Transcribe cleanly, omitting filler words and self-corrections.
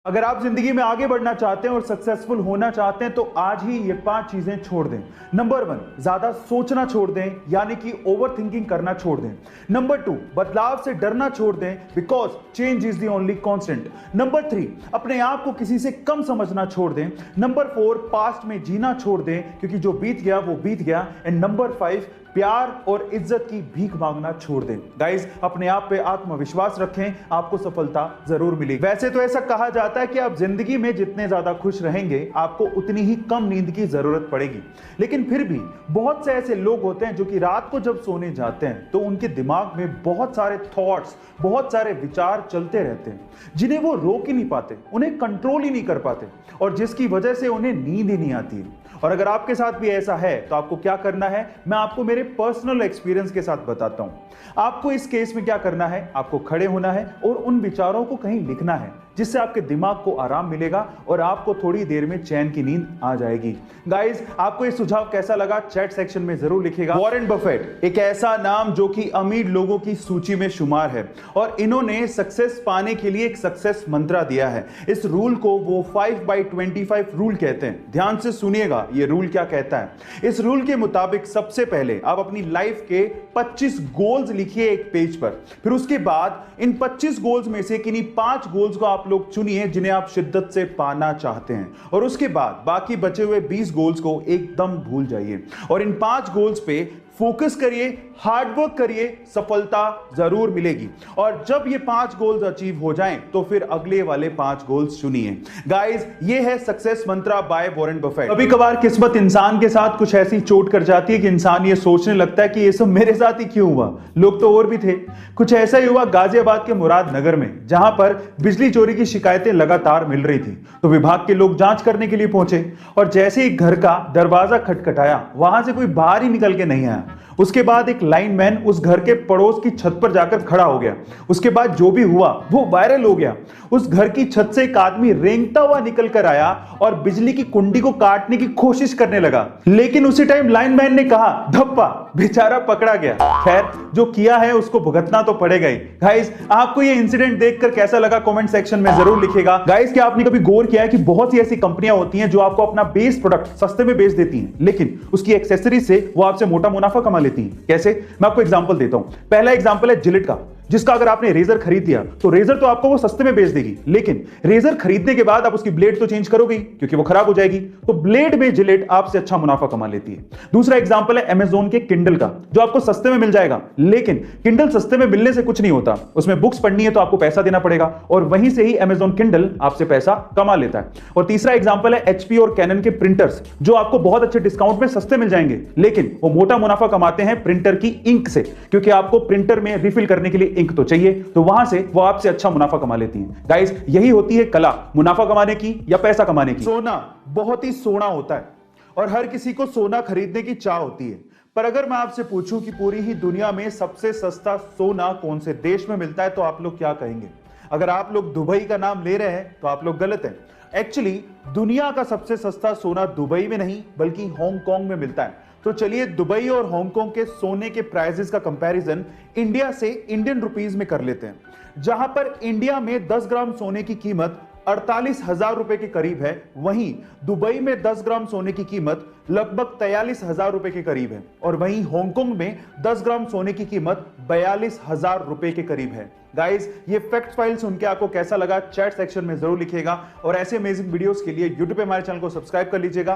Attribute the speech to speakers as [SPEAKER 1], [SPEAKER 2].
[SPEAKER 1] अगर आप जिंदगी में आगे बढ़ना चाहते हैं और सक्सेसफुल होना चाहते हैं तो आज ही ये 5 चीजें छोड़ दें। नंबर 1, ज्यादा सोचना छोड़ दें, यानी कि ओवर थिंकिंग करना छोड़ दें। नंबर 2, बदलाव से डरना छोड़ दें, because change is the only constant. Number 3, अपने आप को किसी से कम समझना छोड़ दें। नंबर 4, पास्ट में जीना छोड़ दें, क्योंकि जो बीत गया वो बीत गया। एंड नंबर 5, प्यार और इज्जत की भीख मांगना छोड़ दें। गाइस, अपने आप पे आत्मविश्वास रखें, आपको सफलता जरूर मिलेगी। वैसे तो ऐसा कहा जाता है कि आप जिंदगी में जितने ज्यादा खुश रहेंगे आपको उतनी ही कम नींद की जरूरत पड़ेगी, लेकिन फिर भी बहुत से ऐसे लोग होते हैं जो कि रात को जब सोने जाते हैं तो उनके दिमाग में बहुत सारे थॉट्स, बहुत सारे विचार चलते रहते हैं, जिन्हें वो रोक ही नहीं पाते, उन्हें कंट्रोल ही नहीं कर पाते, और जिसकी वजह से उन्हें नींद ही नहीं आती है। और अगर आपके साथ भी ऐसा है तो आपको क्या करना है, मैं आपको मेरे पर्सनल एक्सपीरियंस के साथ बताता हूं। आपको इस केस में क्या करना है, आपको खड़े होना है और उन विचारों को कहीं लिखना है, जिससे आपके दिमाग को आराम मिलेगा और आपको थोड़ी देर में चैन की नींद आ जाएगी। गाइस, आपको ये सुझाव कैसा लगा चैट सेक्शन में जरूर लिखिएगा। वॉरेन बफेट एक ऐसा नाम जो कि अमीर लोगों की सूची में शुमार है, और इन्होंने सक्सेस पाने के लिए एक सक्सेस मंत्रा दिया है। इस रूल को वो 5/25 रूल कहते हैं। ध्यान से सुनिएगा ये रूल क्या कहता है। इस रूल के मुताबिक सबसे पहले आप अपनी लाइफ के 25 गोल्स लिखिए एक पेज पर, फिर उसके बाद इन 25 गोल्स में से किन्हीं 5 गोल्स को आप लोग चुनिए जिन्हें आप शिद्दत से पाना चाहते हैं, और उसके बाद बाकी बचे हुए 20 गोल्स को एकदम भूल जाइए और इन 5 गोल्स पे फोकस करिए, हार्डवर्क करिए, सफलता जरूर मिलेगी। और जब ये 5 गोल्स अचीव हो जाएं तो फिर अगले वाले 5 गोल्स चुनिए। गाइस, ये है success Mantra by Warren Buffett. कभी कभार किस्मत इंसान के साथ कुछ ऐसी चोट कर जाती है कि इंसान ये सोचने लगता है कि ये सब मेरे साथ ही क्यों हुआ, लोग तो और भी थे। कुछ ऐसा ही हुआ गाजियाबाद के मुरादनगर में, जहां पर बिजली चोरी की शिकायतें लगातार मिल रही थी। तो विभाग के लोग जांच करने के लिए पहुंचे, और जैसे ही घर का दरवाजा खटखटाया वहां से कोई बाहर ही निकल के नहीं आया। उसके बाद एक लाइनमैन उस घर के पड़ोस की छत पर जाकर खड़ा हो गया। उसके बाद जो भी हुआ वो वायरल हो गया। उस घर की छत से एक आदमी रेंगता हुआ निकल कर आया और बिजली की कुंडी को काटने की कोशिश करने लगा, लेकिन उसी टाइम लाइनमैन ने कहा धप्पा, बेचारा पकड़ा गया। खैर, जो किया है उसको भुगतना तो पड़ेगा ही। गाइस, आपको ये इंसिडेंट देखकर कैसा लगा कमेंट सेक्शन में जरूर लिखिएगा। गाइस, क्या आपने कभी गौर किया है कि बहुत सी ऐसी कंपनियां होती हैं जो आपको अपना बेस प्रोडक्ट सस्ते में बेच देती हैं, लेकिन उसकी एक्सेसरीज से वो आपसे मोटा मुनाफा कमा लेती हैं। कैसे? मैं आपको एग्जांपल देता हूं। पहला एग्जांपल है जिलेट का, जिसका अगर आपने रेजर खरीद लिया तो रेजर तो आपको वो सस्ते में बेच देगी, लेकिन रेजर खरीदने के बाद आप उसकी ब्लेड तो चेंज करोगे क्योंकि वो खराब हो जाएगी, तो ब्लेड में जिलेट आपसे अच्छा मुनाफा कमा लेती है। दूसरा एग्जांपल है अमेज़न के किंडल का, जो आपको सस्ते में मिल जाएगा, लेकिन किंडल सस्ते में मिलने से कुछ नहीं होता, उसमें बुक्स पढ़नी है तो आपको पैसा देना पड़ेगा, और वहीं से ही अमेज़न किंडल आपसे पैसा कमा लेता है। और तीसरा एग्जांपल है एचपी और कैनन के प्रिंटर्स, जो आपको बहुत अच्छे डिस्काउंट में सस्ते मिल जाएंगे, लेकिन वो मोटा मुनाफा कमाते हैं प्रिंटर की इंक से, क्योंकि आपको प्रिंटर में रिफिल करने के लिए इंक तो चाहिए, तो वहां से वो आपसे अच्छा मुनाफा कमा लेती हैं। गाइस, यही होती है कला, मुनाफा कमाने की या पैसा कमाने की। सोना बहुत ही सोना होता है और हर किसी को सोना खरीदने की चाह होती है, पर अगर मैं आपसे पूछूं कि पूरी ही दुनिया में सबसे सस्ता सोना कौन से देश में मिलता है तो आप लोग क्या कहेंगे? अगर आप लोग दुबई का नाम ले रहे हैं तो आप लोग गलत हैं। एक्चुअली दुनिया का सबसे सस्ता सोना दुबई में नहीं बल्कि हांगकांग में मिलता है। तो चलिए दुबई और हांगकांग के सोने के प्राइसेस का कंपैरिजन इंडिया से इंडियन रुपीस में कर लेते हैं, जहां पर इंडिया में 10 ग्राम सोने की कीमत 48,000 रुपए के करीब है, वहीं दुबई में 10 ग्राम सोने की कीमत लगभग 43,000 रुपए के करीब है, और वहीं हांगकांग में 10 ग्राम सोने की कीमत 42,000 रुपए के करीब है। गाइस, ये फैक्ट फाइल सुन के आपको कैसा लगा चैट सेक्शन में जरूर लिखिएगा, और ऐसे अमेजिंग वीडियोस के लिए यूट्यूब पे हमारे चैनल को सब्सक्राइब कर लीजिएगा।